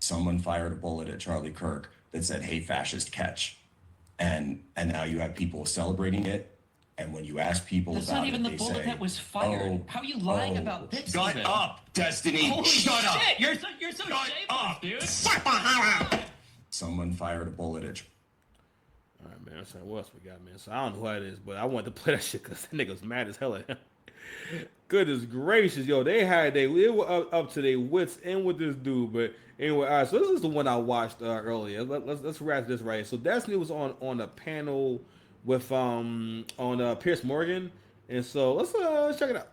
someone fired a bullet at Charlie Kirk that said, "Hey, fascist, catch." And now you have people celebrating it. And when you ask people That's about not even it, the they bullet that say, was fired. "Oh, How are you lying oh, about this? shut even? up, Destiny, Holy shut up, shit! You're so shut shameless, up, dude. shut the hell up." Someone fired a bullet at. All right, man. So what else we got, man? So I don't know who that is, but I wanted to play that shit because that nigga's mad as hell at him. Goodness gracious, yo, they were up to their wits end with this dude. But anyway, all right. So this is the one I watched earlier. Let's wrap this right. So Destiny was on a panel with on Pierce Morgan, and so let's check it out.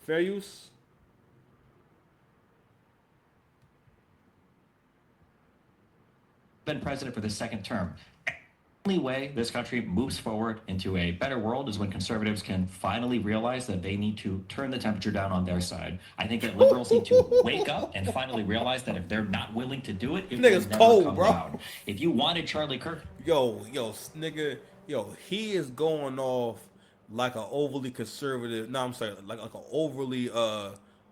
Fair use. Been president for the second term. The only way this country moves forward into a better world is when conservatives can finally realize that they need to turn the temperature down on their side. I think that liberals need to wake up and finally realize that if they're not willing to do it, it will Nigga's never cold, come bro. down. If you wanted Charlie Kirk, Nigga, he is going off like an overly conservative. No, I'm sorry, like an overly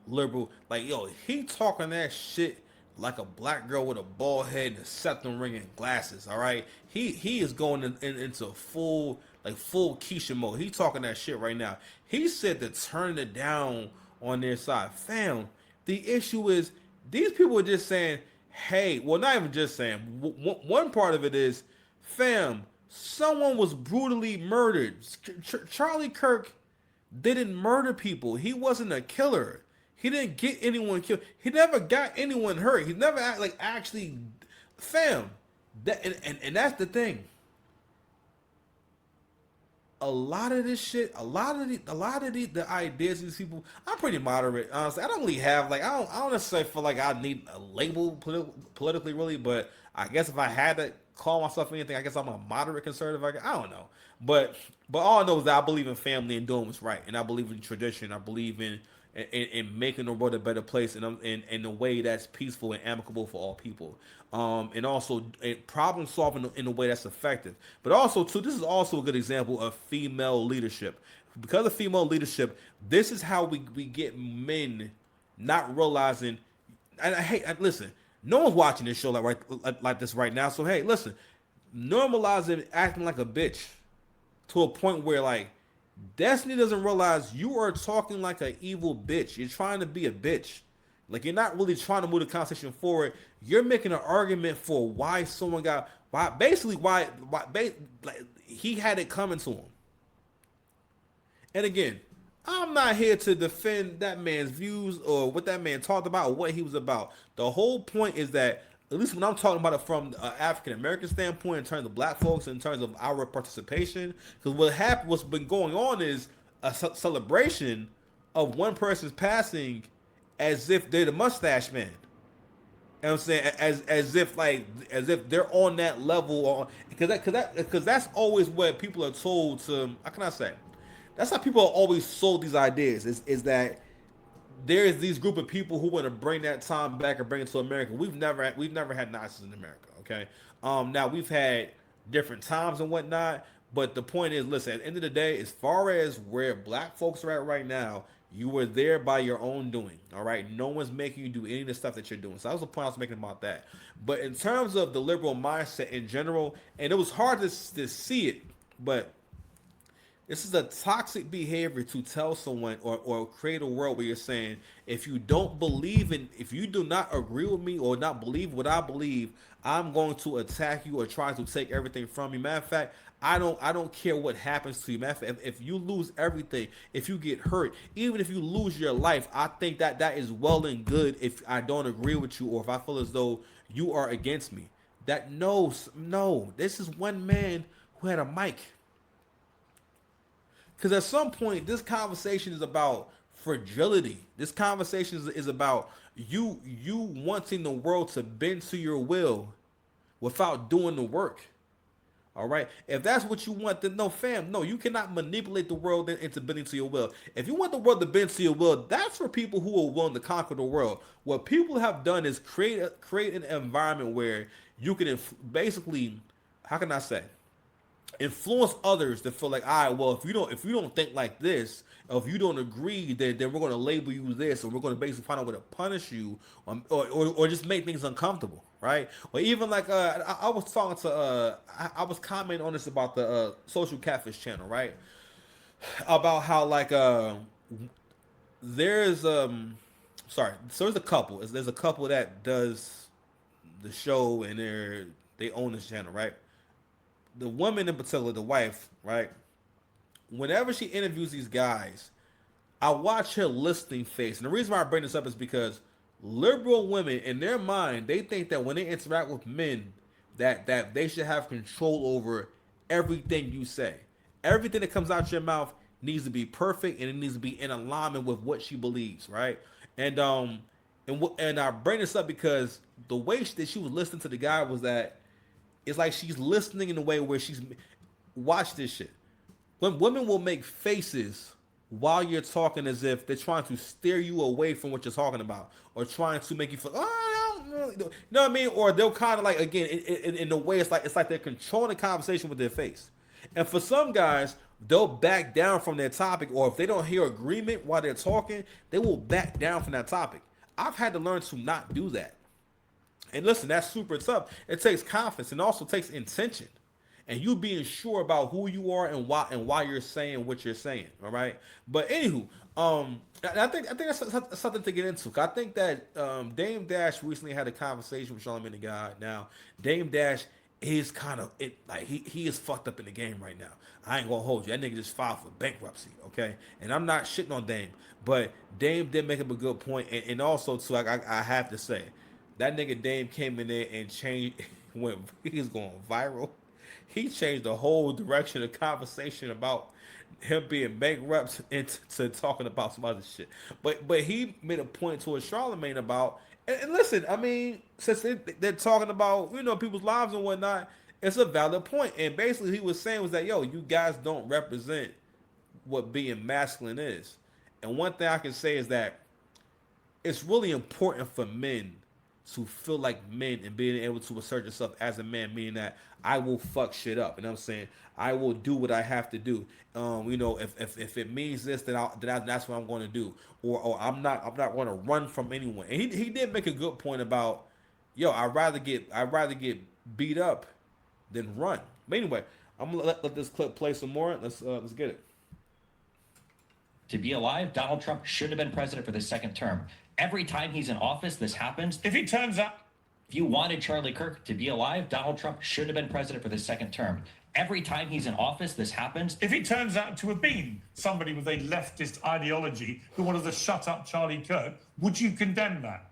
liberal. Like he talking that shit like a black girl with a bald head and a septum ring and glasses. All right, he is going into full Keisha mode. He talking that shit right now. He said to turn it down on their side, fam. The issue is these people are just saying, hey, well, not even just saying. One part of it is, fam, someone was brutally murdered. Charlie Kirk didn't murder people. He wasn't a killer. He didn't get anyone killed. He never got anyone hurt. He never actually, fam. And that's the thing. A lot of this shit, a lot of the ideas of these people, I'm pretty moderate. Honestly, I don't really have I don't necessarily feel like I need a label politically really, but I guess if I had to call myself anything, I guess I'm a moderate conservative. I don't know, but all I know is that I believe in family and doing what's right, and I believe in tradition. I believe in making the world a better place in a way that's peaceful and amicable for all people. And also problem solving in a way that's effective. But also, too, this is also a good example of female leadership. Because of female leadership, this is how we get men not realizing. And listen, no one's watching this show like this right now. So hey, listen, normalizing acting like a bitch to a point where Destiny doesn't realize you are talking like an evil bitch. You're trying to be a bitch. Like you're not really trying to move the conversation forward. You're making an argument for why someone got why he had it coming to him. And again, I'm not here to defend that man's views or what that man talked about or what he was about. The whole point is that, at least when I'm talking about it from an African American standpoint, in terms of black folks, in terms of our participation, because what's been going on is a celebration of one person's passing as if they're the mustache man. You know what I'm saying? As if they're on that level, or because that's always what people are told to. How can I say? That's how people are always sold these ideas. Is that there is these group of people who want to bring that time back and bring it to America. We've never had Nazis in America. Okay, now we've had different times and whatnot, but the point is, listen. At the end of the day, as far as where black folks are at right now, you were there by your own doing. All right, no one's making you do any of the stuff that you're doing. So that was the point I was making about that. But in terms of the liberal mindset in general, and it was hard to see it, but this is a toxic behavior to tell someone or create a world where you're saying, if you do not agree with me or not believe what I believe, I'm going to attack you or try to take everything from you. Matter of fact, I don't care what happens to you. Matter of fact, if you lose everything, if you get hurt, even if you lose your life, I think that is well and good if I don't agree with you or if I feel as though you are against me. No, this is one man who had a mic. Because at some point, this conversation is about fragility. This conversation is about you wanting the world to bend to your will without doing the work. All right. If that's what you want, then no, fam. No, you cannot manipulate the world into bending to your will. If you want the world to bend to your will, that's for people who are willing to conquer the world. What people have done is create an environment where you can basically, how can I say? influence others to feel like, all right, well, if you don't think like this, or if you don't agree, then we're going to label you this, or we're going to basically find out way to punish you, or just make things uncomfortable, right? Or even like I was talking to I was commenting on this about the social catfish channel, right? About how like there's sorry, so there's a couple that does the show, and they own this channel, right? The woman in particular, the wife, right? Whenever she interviews these guys, I watch her listening face. And the reason why I bring this up is because liberal women, in their mind, they think that when they interact with men, that they should have control over everything you say. Everything that comes out your mouth needs to be perfect, and it needs to be in alignment with what she believes, right? And I bring this up because the way that she was listening to the guy was that it's like she's listening in a way where she's watch this shit. When women will make faces while you're talking as if they're trying to steer you away from what you're talking about, or trying to make you feel, oh, I don't really know. You know what I mean? Or they'll kind of like, again, in a way, it's like they're controlling the conversation with their face. And for some guys, they'll back down from their topic, or if they don't hear agreement while they're talking, they will back down from that topic. I've had to learn to not do that. And listen, that's super tough. It takes confidence, and also takes intention, and you being sure about who you are and why you're saying what you're saying. All right. But anywho, I think that's something to get into. I think that Dame Dash recently had a conversation with Charlamagne the God. Now, Dame Dash is kind of it, like he is fucked up in the game right now. I ain't gonna hold you. That nigga just filed for bankruptcy, okay? And I'm not shitting on Dame, but Dame did make up a good point, and also too, I have to say, that nigga Dame came in there and changed when he's going viral. He changed the whole direction of conversation about him being bankrupt into talking about some other shit. But he made a point towards Charlamagne about, and listen, I mean, since they're talking about, you know, people's lives and whatnot, it's a valid point. And basically he was saying was that, yo, you guys don't represent what being masculine is. And one thing I can say is that it's really important for men to feel like men and being able to assert yourself as a man, meaning that I will fuck shit up. And I'm saying I will do what I have to do. You know, if it means this, then that's what I'm going to do. Or I'm not going to run from anyone. And he did make a good point about, yo, I'd rather get beat up than run. But anyway, I'm gonna let this clip play some more. Let's get it. To be alive, Donald Trump should have been president for the second term. Every time he's in office, this happens. If it turns out, if you wanted Charlie Kirk to be alive, Donald Trump should have been president for the second term. Every time he's in office, this happens. if it turns out to have been somebody with a leftist ideology who wanted to shut up Charlie Kirk, would you condemn that?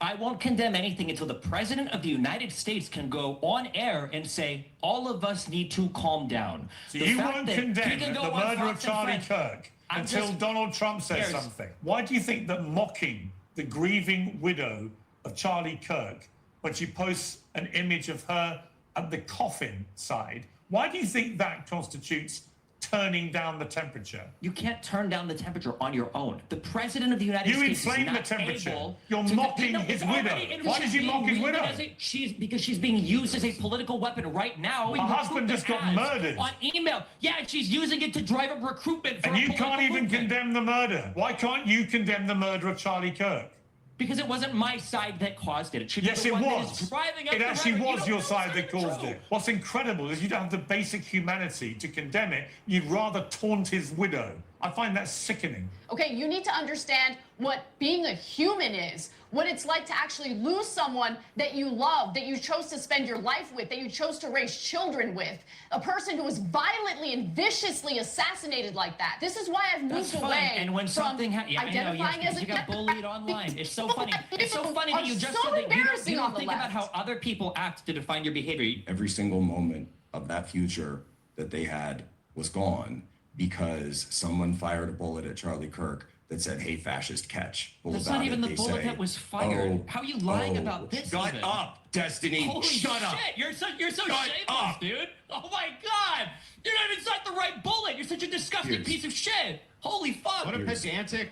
I won't condemn anything until the president of the United States can go on air and say, all of us need to calm down. So The you fact won't that he condemn can the go on murder of Fox and Charlie Friends- Kirk I'm until just- Donald Trump says There's- something. Why do you think that mocking the grieving widow of Charlie Kirk, when she posts an image of her at the coffin side, why do you think that constitutes turning down the temperature? You can't turn down the temperature on your own. The president of the United You States inflame is the not temperature. able You're to mocking No, his it's already widow. in- Why she's did you mock being his used widow? as because she's being used as a political weapon right now. in Her husband just got recruitment murdered. on email. Yeah, and she's using it to drive up recruitment. For And a you can't political even movement. condemn the murder. Why can't you condemn the murder of Charlie Kirk? Because it wasn't my side that caused it. It should Yes, be it the one that was. is driving up It the actually rhetoric. You was don't your know side that it's caused true. it. What's incredible is you don't have the basic humanity to condemn it. You'd rather taunt his widow. I find that sickening. Okay, you need to understand what being a human is, what it's like to actually lose someone that you love, that you chose to spend your life with, that you chose to raise children with, a person who was violently and viciously assassinated like that. This is why I've That's moved fine. away And when from something yeah, I know, yes, identifying because as you a got bullied online. It's so funny. It's so funny are that you just so said that you embarrassing don't on the think about left. how other people act to define your behavior. Every single moment of that future that they had was gone because someone fired a bullet at Charlie Kirk that said, "Hey, fascist, catch." What That's about not even it? the They bullet say, that was fired. "Oh, How are you lying about this? Shut even? up, Destiny. Holy Shut shit! up. You're so Shut shameless, up. dude. Oh my god! You're not even inside the right bullet. You're such a disgusting Here's- piece of shit. Holy fuck! What a pedantic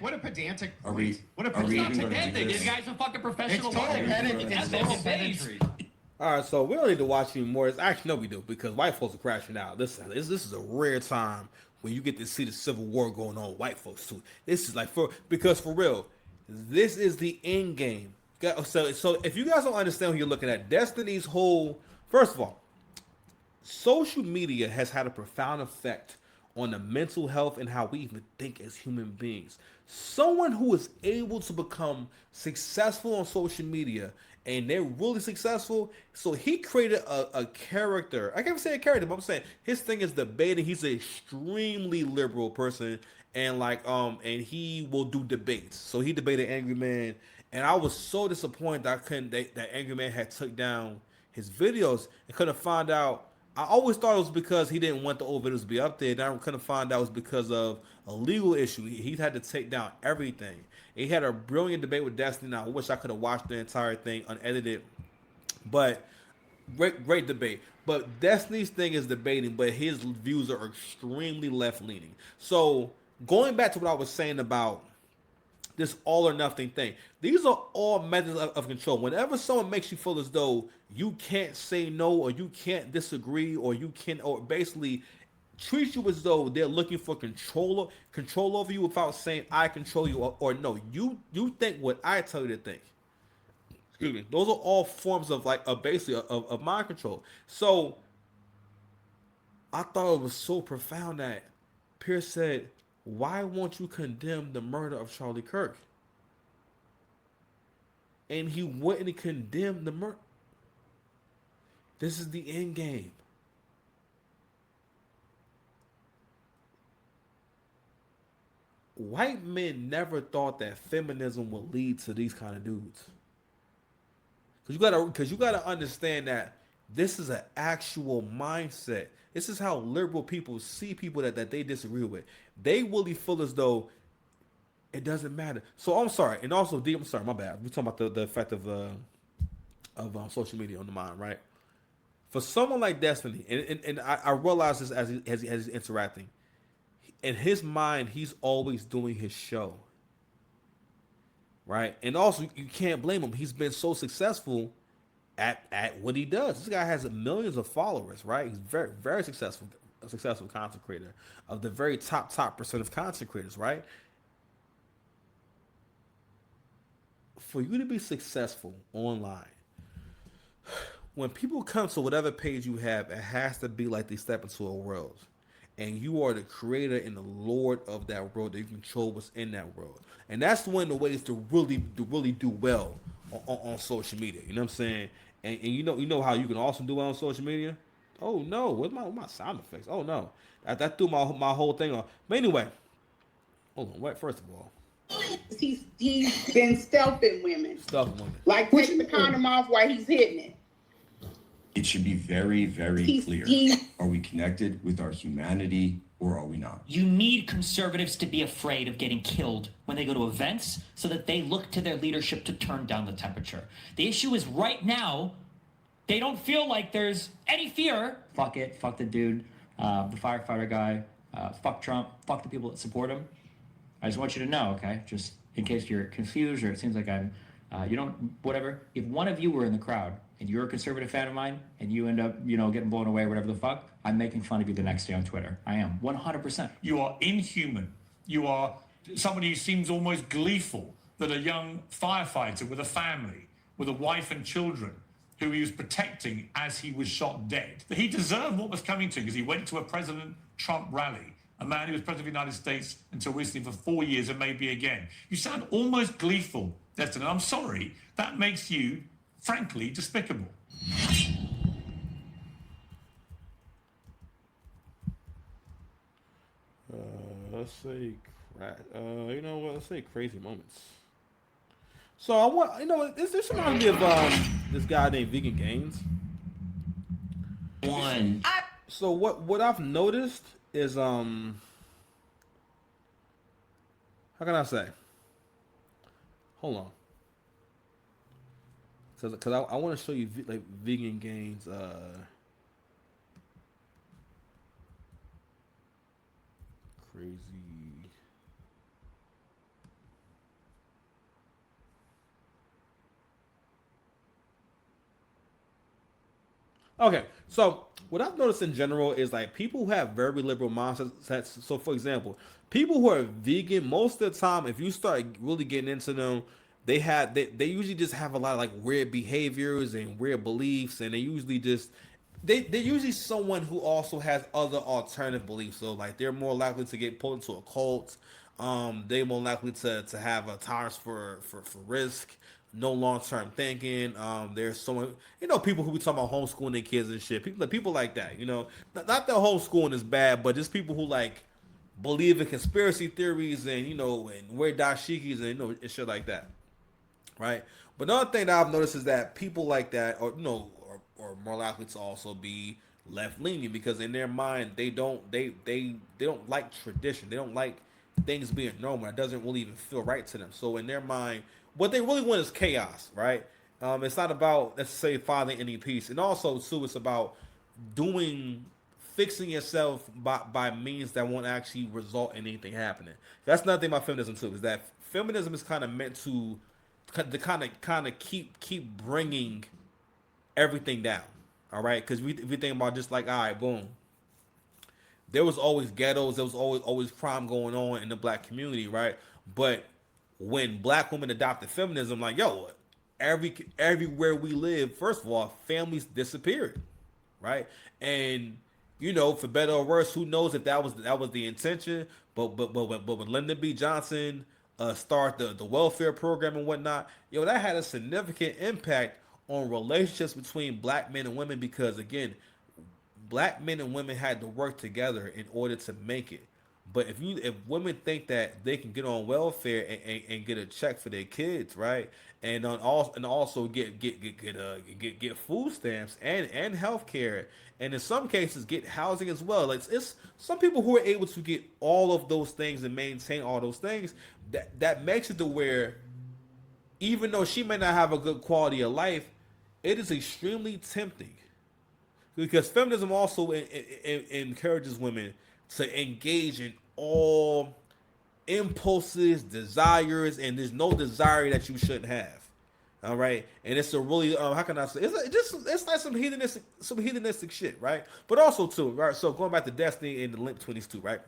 Are we? What a Are we It's not even going to do pedantic. This this? guy's a fucking professional It's totally lawyer. pedantry. That's It's what total it is. All right, so we don't need to watch any more. Actually, no, we do because white folks are crashing out. This is a rare time when you get to see the civil war going on. With white folks too. This is like because for real, this is the end game. So if you guys don't understand what you're looking at, Destiny's whole first of all, social media has had a profound effect on the mental health and how we even think as human beings. Someone who is able to become successful on social media and they're really successful, so he created a character. I can't say a character, but I'm saying his thing is debating. He's an extremely liberal person, and and he will do debates. So he debated Angry Man, and I was so disappointed that I couldn't that Angry Man had took down his videos and couldn't find out. I always thought it was because he didn't want the old videos to be up there. And I couldn't find out it was because of a legal issue. He had to take down everything. He had a brilliant debate with Destiny. Now, I wish I could have watched the entire thing unedited. But great debate. But Destiny's thing is debating, but his views are extremely left leaning. So going back to what I was saying about this all or nothing thing. These are all methods of control. Whenever someone makes you feel as though you can't say no or you can't disagree or you can or basically treat you as though they're looking for control over you without saying I control you or no, you think what I tell you to think. Excuse me. Those are all forms of basically of mind control. So I thought it was so profound that Pierce said, why won't you condemn the murder of Charlie Kirk? And he wouldn't condemn the murder. This is the end game. White men never thought that feminism would lead to these kind of dudes. Because you gotta understand that this is an actual mindset. This is how liberal people see people that they disagree with. They really feel as though it doesn't matter. So I'm sorry, and also D, I'm sorry, my bad. We're talking about the effect of social media on the mind, right? For someone like Destiny, and I realize this as he's interacting. In his mind, he's always doing his show, right? And also, you can't blame him. He's been so successful at what he does. This guy has millions of followers, right? He's very successful, a successful content creator of the very top percent of content creators, right? For you to be successful online, when people come to whatever page you have, it has to be like they step into a world. And you are the creator and the lord of that world, that you control what's in that world. And that's one of the ways to really do well on social media. You know what I'm saying? And you know how you can also do well on social media? Oh no, where's my sound effects? Oh no. That threw my whole thing off. But anyway, hold on, wait, first of all. He's been stealthing women. Like taking the condom off while he's hitting it. It should be very, very clear. Are we connected with our humanity or are we not? You need conservatives to be afraid of getting killed when they go to events so that they look to their leadership to turn down the temperature. The issue is right now, they don't feel like there's any fear. Fuck it. Fuck the dude, the firefighter guy. Fuck Trump. Fuck the people that support him. I just want you to know, okay? Just in case you're confused or it seems like I'm, whatever. If one of you were in the crowd and you're a conservative fan of mine and you end up, getting blown away or whatever the fuck, I'm making fun of you the next day on Twitter. I am, 100%. You are inhuman. You are somebody who seems almost gleeful that a young firefighter with a family, with a wife and children, who he was protecting as he was shot dead, that he deserved what was coming to him because he went to a President Trump rally, a man who was president of the United States until recently for 4 years and maybe again. You sound almost gleeful, Destin. I'm sorry. That makes you, frankly, despicable. Let's say, let's say crazy moments. So I want, this reminds me of this guy named Vegan Gains. So what I've noticed is how can I say? Hold on. Because I want to show you like Vegan Gains. Crazy. Okay, so what I've noticed in general is like people who have very liberal mindsets. So, for example, people who are vegan, most of the time, if you start really getting into them, they usually just have a lot of like weird behaviors and weird beliefs, and they usually just they're usually someone who also has other alternative beliefs. So like they're more likely to get pulled into a cult. They're more likely to have a tolerance for risk, no long term thinking. There's someone, people who be talking about homeschooling their kids and shit. People like that. Not that homeschooling is bad, but just people who like believe in conspiracy theories and and wear dashikis and and shit like that, right? But another thing that I've noticed is that people like that, or more likely to also be left leaning because in their mind they don't like tradition. They don't like things being normal. It doesn't really even feel right to them. So in their mind, what they really want is chaos, right? It's not about necessarily finding any peace, and also too, it's about doing fixing yourself by means that won't actually result in anything happening. That's another thing about feminism too, is that feminism is kind of meant to keep bringing everything down. All right, because if we think about just like, all right, boom, there was always ghettos, there was always crime going on in the black community, right? But when black women adopted feminism, like, yo, everywhere we live, first of all, families disappeared, right? And for better or worse, who knows if that was the intention? But when Lyndon B. Johnson start the welfare program and whatnot, that had a significant impact on relationships between black men and women because again, black men and women had to work together in order to make it. But if women think that they can get on welfare and get a check for their kids, right, and also get food stamps and health care, and in some cases get housing as well. Like it's some people who are able to get all of those things and maintain all those things. That makes it to where even though she may not have a good quality of life, it is extremely tempting because feminism also encourages women to engage in all impulses, desires, and there's no desire that you shouldn't have. All right, and it's a really how can I say it's like some hedonistic shit, right? But also too, right? So going back to Destiny and the Limp 22, right?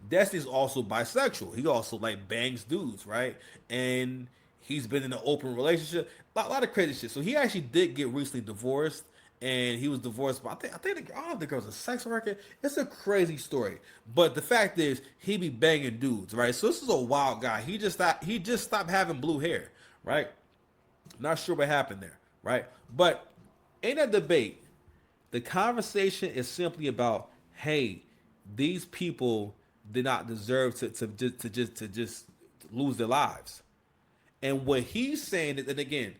Destiny's also bisexual. He also like bangs dudes, right? And he's been in an open relationship, a lot of crazy shit. So he actually did get recently divorced, and he was divorced. But I think the girl's a sex worker. It's a crazy story. But the fact is, he be banging dudes, right? So this is a wild guy. He just stopped having blue hair, right? Not sure what happened there, right? But in a debate, the conversation is simply about, hey, these people did not deserve to just lose their lives. And what he's saying is, and again,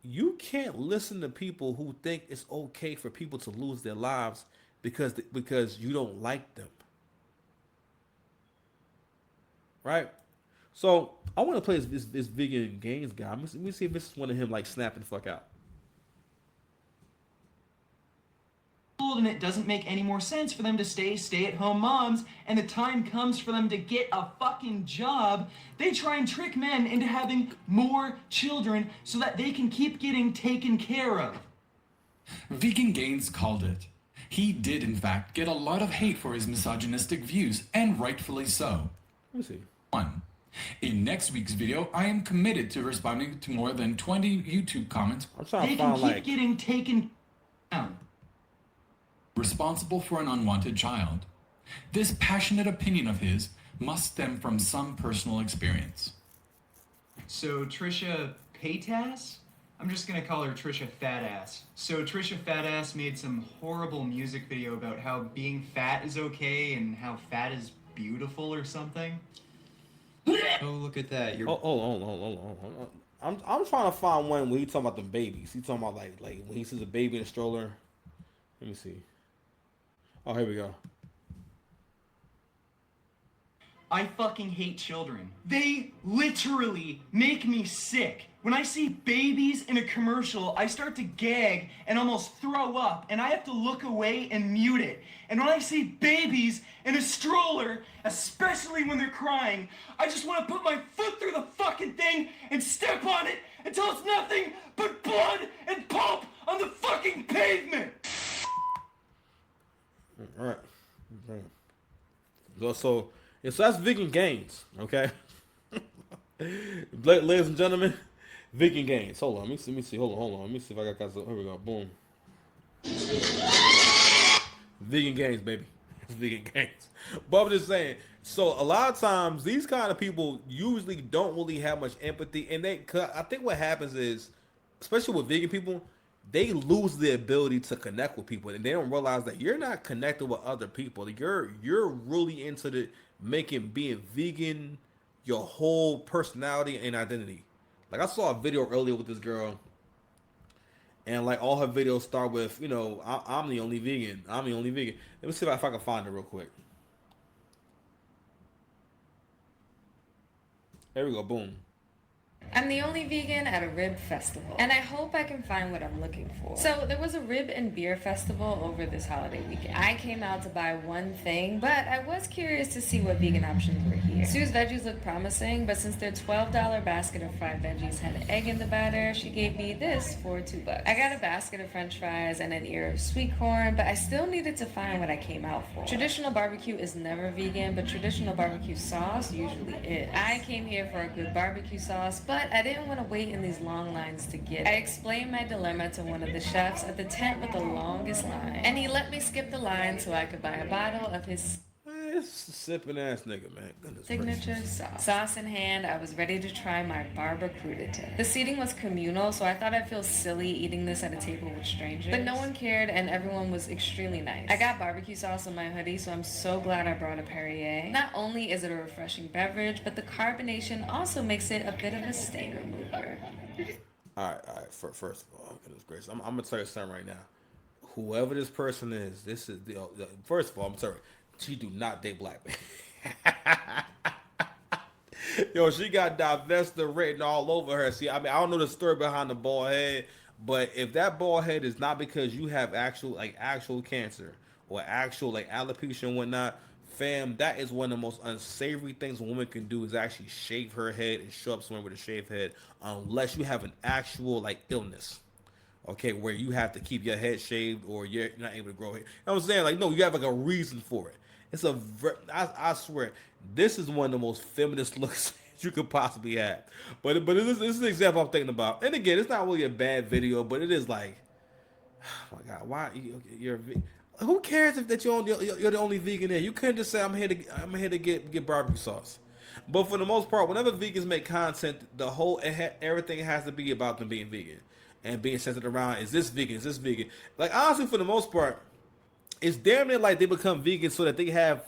you can't listen to people who think it's okay for people to lose their lives because you don't like them. Right? So I want to play this vegan games guy. Let me see if this is one of him like snapping the fuck out. And it doesn't make any more sense for them to stay-at-home moms, and the time comes for them to get a fucking job, they try and trick men into having more children so that they can keep getting taken care of. Vegan Gaines called it. He did, in fact, get a lot of hate for his misogynistic views, and rightfully so. Let me see. 1. In next week's video, I am committed to responding to more than 20 YouTube comments. I'm trying they to find can keep getting taken down. Responsible for an unwanted child. This passionate opinion of his must stem from some personal experience. So Trisha Paytas? I'm just gonna call her Trisha Fatass. So Trisha Fatass made some horrible music video about how being fat is okay and how fat is beautiful or something. Oh, look at that. You're... Hold on. I'm trying to find one where he's talking about the babies. He's talking about like when he sees a baby in a stroller. Let me see. Oh, here we go. I fucking hate children. They literally make me sick. When I see babies in a commercial, I start to gag and almost throw up, and I have to look away and mute it. And when I see babies in a stroller, especially when they're crying, I just want to put my foot through the fucking thing and step on it until it's nothing but blood and pulp on the So that's vegan gains, okay? Ladies and gentlemen, vegan gains. Hold on, let me see. Hold on. Let me see if I got some. Here we go. Boom. Vegan gains, baby. Vegan gains. But I'm just saying. So a lot of times, these kind of people usually don't really have much empathy, and I think what happens is, especially with vegan people, they lose the ability to connect with people, and they don't realize that you're not connected with other people. You're really into being vegan your whole personality and identity. Like, I saw a video earlier with this girl, and like all her videos start with, I'm the only vegan. I'm the only vegan. Let me see if I can find it real quick. There we go. Boom. I'm the only vegan at a rib festival, and I hope I can find what I'm looking for. So there was a rib and beer festival over this holiday weekend. I came out to buy one thing, but I was curious to see what vegan options were here. Sue's veggies looked promising, but since their $12 basket of fried veggies had egg in the batter, she gave me this for $2. I got a basket of french fries and an ear of sweet corn, but I still needed to find what I came out for. Traditional barbecue is never vegan, but traditional barbecue sauce usually is. I came here for a good barbecue sauce, but I didn't want to wait in these long lines to get it. I explained my dilemma to one of the chefs at the tent with the longest line, and he let me skip the line so I could buy a bottle of his sipping ass nigga, man. Goodness signature sauce. Sauce in hand, I was ready to try my barber crudité. The seating was communal, so I thought I'd feel silly eating this at a table with strangers. But no one cared, and everyone was extremely nice. I got barbecue sauce on my hoodie, so I'm so glad I brought a Perrier. Not only is it a refreshing beverage, but the carbonation also makes it a bit of a stain remover. All right. First of all, goodness gracious, I'm gonna tell you something right now. Whoever this person is, this is the first of all, I'm sorry. She do not date black men. Yo, she got divested written all over her. See, I mean, I don't know the story behind the bald head, but if that bald head is not because you have actual cancer or actual alopecia and whatnot, fam, that is one of the most unsavory things a woman can do is actually shave her head and show up somewhere with a shaved head, unless you have an actual illness. Okay, where you have to keep your head shaved or you're not able to grow hair. You know what I'm saying? No, you have a reason for it. I swear, this is one of the most feminist looks you could possibly have. But this is an example I'm thinking about. And again, it's not really a bad video, but it is like, oh my God, why you're who cares if that you're the only vegan there? You couldn't just say I'm here to get barbecue sauce. But for the most part, whenever vegans make content, everything has to be about them being vegan and being centered around, is this vegan? Is this vegan? Honestly, for the most part, it's damn near like they become vegan so that they have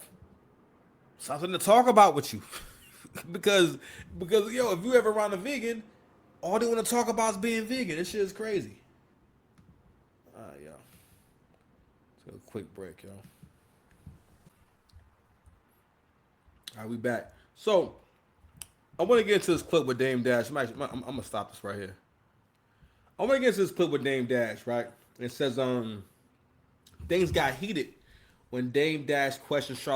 something to talk about with you. because if you ever around a vegan, all they want to talk about is being vegan. This shit is crazy. Alright, yo. Let's go a quick break, yo. Alright, we back. So, I want to get into this clip with Dame Dash. I'm going to stop this right here. I want to get into this clip with Dame Dash, right? It says, things got heated when Dame Dash questioned Charlotte